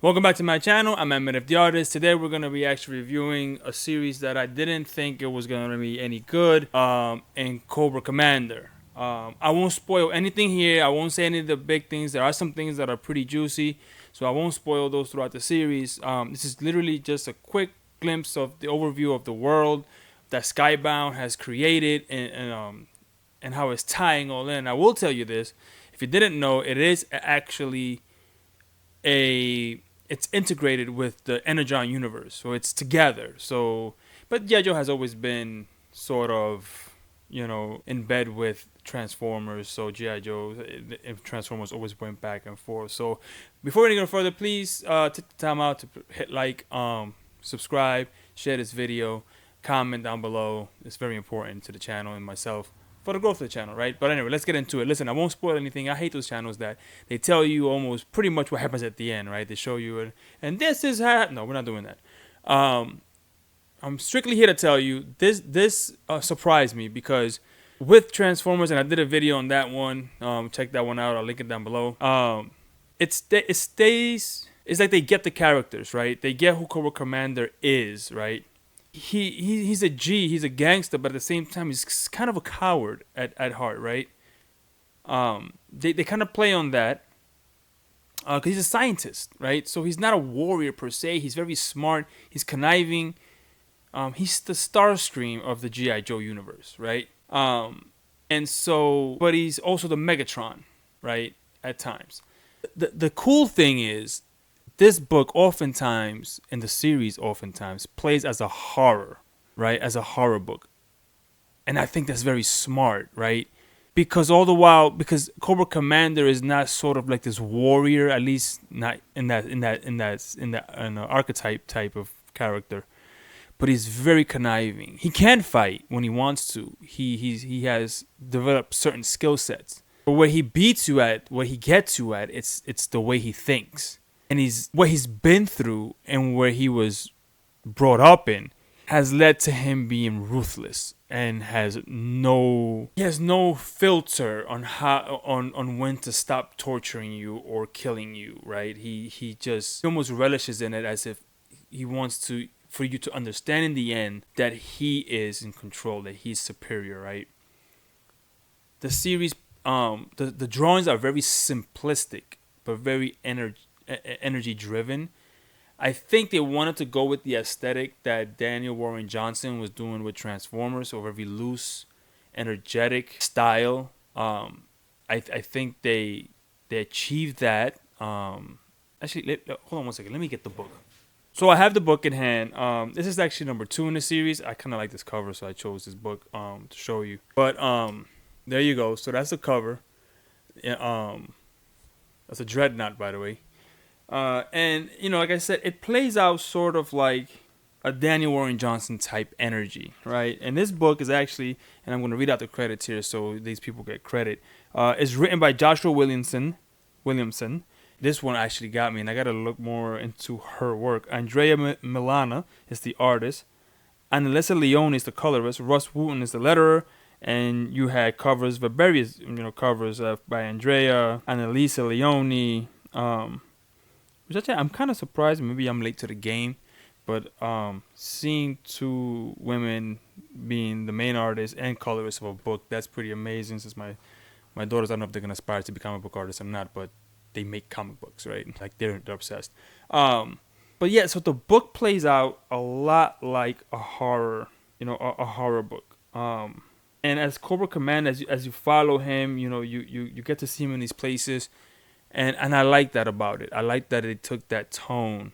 Welcome back to my channel. I'm Ahmed the Artist. Today we're going to be actually reviewing a series that I didn't think it was going to be any good, in Cobra Commander. I won't spoil anything here. I won't say any of the big things. There are some things that are pretty juicy, so I won't spoil those throughout the series. This is literally just a quick glimpse of the overview of the world that Skybound has created and how it's tying all in. I will tell you this. If you didn't know, it is actually it's integrated with the Energon universe, so it's together. So, but G.I. Joe has always been sort of, in bed with Transformers. So G.I. Joe and Transformers always went back and forth. So, before we go further, please take the time out to hit like, subscribe, share this video, comment down below. It's very important to the channel and myself for the growth of the channel, right? But anyway, let's get into it. Listen, I won't spoil anything. I hate those channels that they tell you almost pretty much what happens at the end, right? They show you it, and this is how. No, we're not doing that. I'm strictly here to tell you this surprised me because with Transformers, and I did a video on that one. Check that one out. I'll link it down below. It stays. It's like they get the characters, right? They get who Cobra Commander is, right? He's a G, he's a gangster, but at the same time he's kind of a coward at heart, right? They kind of play on that because he's a scientist, right? So he's not a warrior per se. He's very smart. He's conniving. He's the Starscream of the G.I. Joe universe, right? And so, but he's also the Megatron, right? At times. The cool thing is, this book oftentimes, in the series oftentimes, plays as a horror, right? As a horror book. And I think that's very smart, right? Because all the while, because Cobra Commander is not sort of like this warrior, at least not in the archetype type of character, but he's very conniving. He can fight when he wants to. He has developed certain skill sets. But where he beats you at, where he gets you at, it's the way he thinks. And what he's been through and where he was brought up in has led to him being ruthless and has no filter on how on when to stop torturing you or killing you, right? He almost relishes in it as if he wants to for you to understand in the end that he is in control, that he's superior, right? The series the drawings are very simplistic but very energy driven. I think they wanted to go with the aesthetic that Daniel Warren Johnson was doing with Transformers, so very loose, energetic style. I think they achieved that. Actually, hold on one second. Let me get the book. So I have the book in hand. This is actually number 2 in the series. I kind of like this cover, so I chose this book to show you. But there you go. So that's the cover. That's a dreadnought, by the way. And like I said, it plays out sort of like a Daniel Warren Johnson type energy, right? And this book is actually, and I'm going to read out the credits here so these people get credit. It's written by Joshua Williamson. This one actually got me, and I got to look more into her work. Andrea Milana is the artist. Annalisa Leone is the colorist. Russ Wooten is the letterer. And you had covers, various covers by Andrea, Annalisa Leone. Which actually, I'm kind of surprised. Maybe I'm late to the game, but seeing 2 women being the main artist and colorist of a book, that's pretty amazing. Since my daughters, I don't know if they're gonna aspire to become a book artist or not, but they make comic books, right? Like they're obsessed. But yeah, so the book plays out a lot like a horror, a horror book. And as Cobra Command, as you follow him, you get to see him in these places. And I like that about it. I like that it took that tone.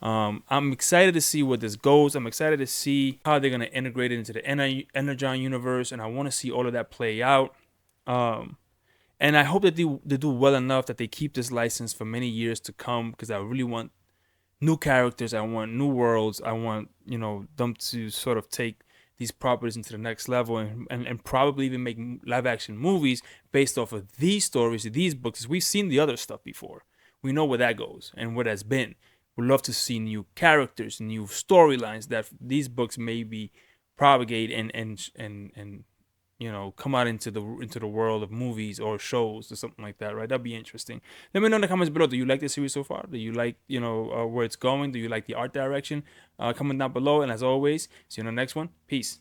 I'm excited to see where this goes. I'm excited to see how they're going to integrate it into the Energon universe. And I want to see all of that play out. And I hope that they do well enough that they keep this license for many years to come. Because I really want new characters. I want new worlds. I want, them to sort of take these properties into the next level and probably even make live action movies based off of these stories, these books. We've seen the other stuff before. We know where that goes and where that's been. We'd love to see new characters, new storylines that these books maybe propagate and come out into the world of movies or shows or something like that, right? That'd be interesting. Let me know in the comments below. Do you like the series so far? Do you like where it's going? Do you like the art direction? Comment down below. And as always, see you in the next one. Peace.